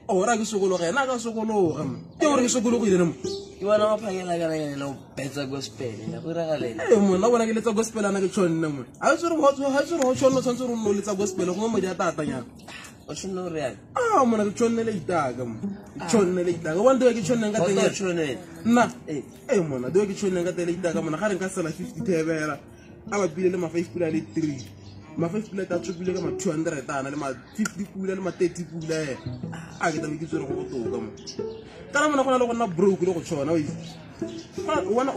Ora ke sokologa ena ka sokologa ke ore ke sokologile nemo ke bona ba phakela kana yena o betsa gospel ya go ragalela mona bona ke letsa gospel ana ke tshonna mo a tsore go tshonna tshantse re no letsa gospel go mo dia tata nya o tshonna re ya mona ke tshonna le itaka mo tshonna le itaka wa ndo ke tshonna ka teng nna mona do ke tshonna ka tele itaka mona ga re ka sala 50 thebela aba bile le ma 5 pula le 3 ma 5 pula ta tsupile ka ma 200 tana le ma 50 pula le ma 30 pula a ke tla ke tsore go botoka mo kana mona gona le gona broke le go tshwana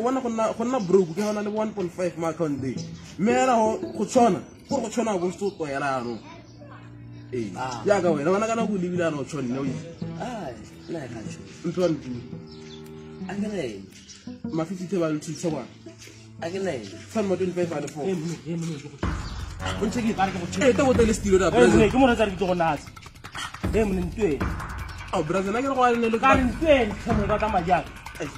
wana gona broke ke gona le 1.5 ma account day mera go tshwana go tshwana go se to yela no ya ka wena wana kana go libila no tshwana o na ka tsho ntwana a ke re ma 50 tebalo tshitse wa a ke re fan mo 25 ale 4 o ntse ke ba re go te go tele stilo da president ke mo re tsa re go natsa mo ntwe Brazil na ke go le ka ntwe tshemo ka majaka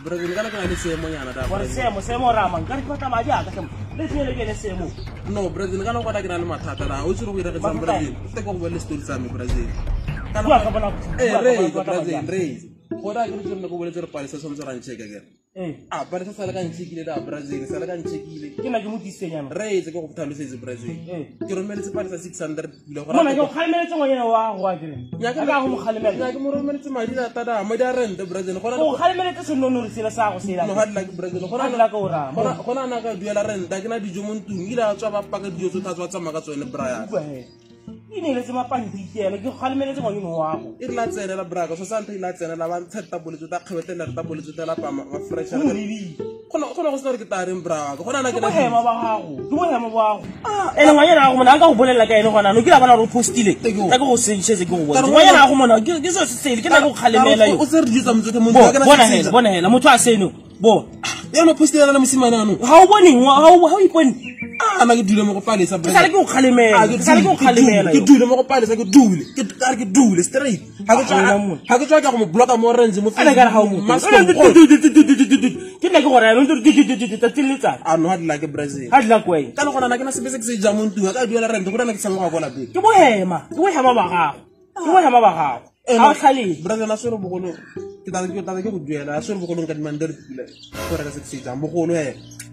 Brazil kana kana le semo nyana da gore semo rama ka re ka majaka semo le tsele ke le semo no Brazil kana go ka na le mathata da o tsere go ira ka Brazil te go bo le stilo sa me Brazil kana ba ka bona Brazil gora ke tsone go boletse re palesa sontse ra ncheka ke palesa sala ka nchekile da Brazil sala ka nchekile ke na ke mo disenyana ke go tlhalosetse Brazil ke romeletse palesa 600 kilo mona ke go khalmeletse ngwana wa go a dire ya ka go mo khalmela ke mo romeletse madi da tada madi a rent Brazil gona go khalmeletse senono re sela sa go sela no hadla ke Brazil gona ka ora gona na ka duela rent ke na dijo mo ntung ile a tswa ba paka dijo tsa tswa tsa maka tsone braya ine le tsema pantitela ke khalmeletse ngwana wa go e la tsena la braga so santa ila tsena la ba ntsheta boletso ta khwetela ta boletso ta la pa ma fresh gona go se re ke tareng braga gona na ke na hema ba gago ke mo hema ba gago ene ngwana go mona ka go bolela ka ene gona no ke la bona re postile ka go sentse ke go bona ngwana go mona ke so se sele ke na go khalemela yo o se re ditsa motho mo ka na bona hela motho a seno bo ya no postile la mosimana no ha o bone ha o ipone ana ke dule mo go palesa Brazil ke go khalemela ke dule mo go palesa ke dule straight ha ke tswa ka go mo blocka mo orange mo fela ka ga o mo ke nna ke gore no ta tsilletsa no hadla ke Brazil hadla kweng kana gona na ke na sebese ke se ja mo ntua ka duela rent go rena ke sa mo ga bona pe ke bo hema ba gago a tlhale Brazil na sero bogolo ke tla ke go duela sero bogolo ka dimander pula go reka se ja bogolo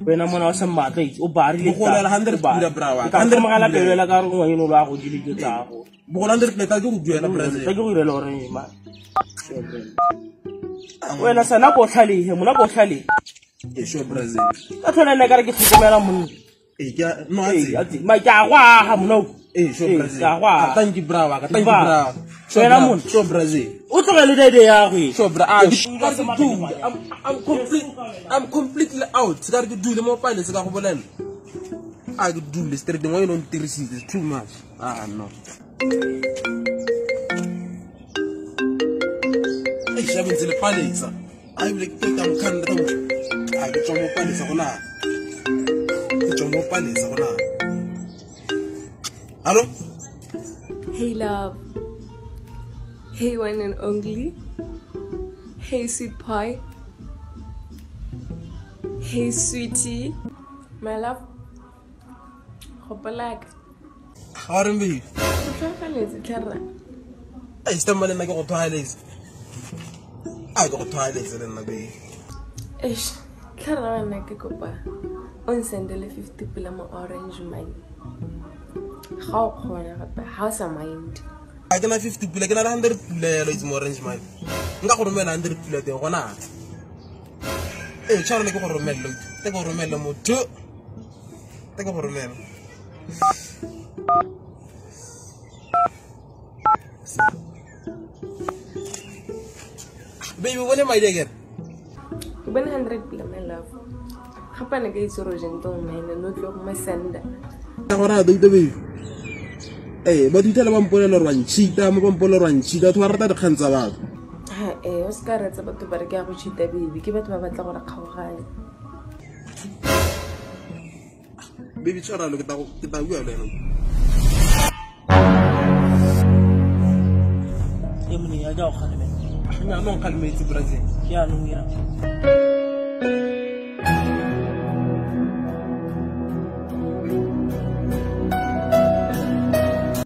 wena mona wa semmatla o bari le go la 100 pula brawa 100 magala pelela ka re ngwanyeno lo a go dileke tsa go bogola 100 plate ke go duela Brazil ke go irela ore ma wena sana go tlhalehe mona go tlhalehe sure Brazil ka tlhola nna ka re ke tlhokomela monna ke no ati ma ka gwa ha mona sure Brazil thank you brawa wena monna sure Brazil o tlogele dede ya go sure bra I'm completely out ka re ke dule mo pale se ka go bolela a ke dule straight ngwe no ntirisitse too much no shabentse le palesa a ile ke ka mkhanda to a ke tswa mo palesa gona hello hey love, hey one and only, hey sweet pie, hey sweetie, my love, hopalak Harimbi I stumble like a toilet. I got toilets in the bay. Ish, Kara Nakakopa. On sendele 50 pilamo orange mine. How corner at the house of mind. I can have 50 pillar, 100 pillar is more orange mine. Not 100 pillar, one art. Eh, Charlie go Romelo. Take a Romelo mo too. Take a Romelo. Baby, when am I there? 100 pillar, my love. Happen against Rogenton, man, and not look my sender. Eh, but you tell one polar one cheetah, one polar one cheetah to our other hands about. o se ka retsa batho ba re ke ya go cheata baby ke batho ba batla gore kgaogane baby tshwaralo ke ta bua le wena e mone ya ga o kgalemela nya no kgalemetse brazil ke a no ira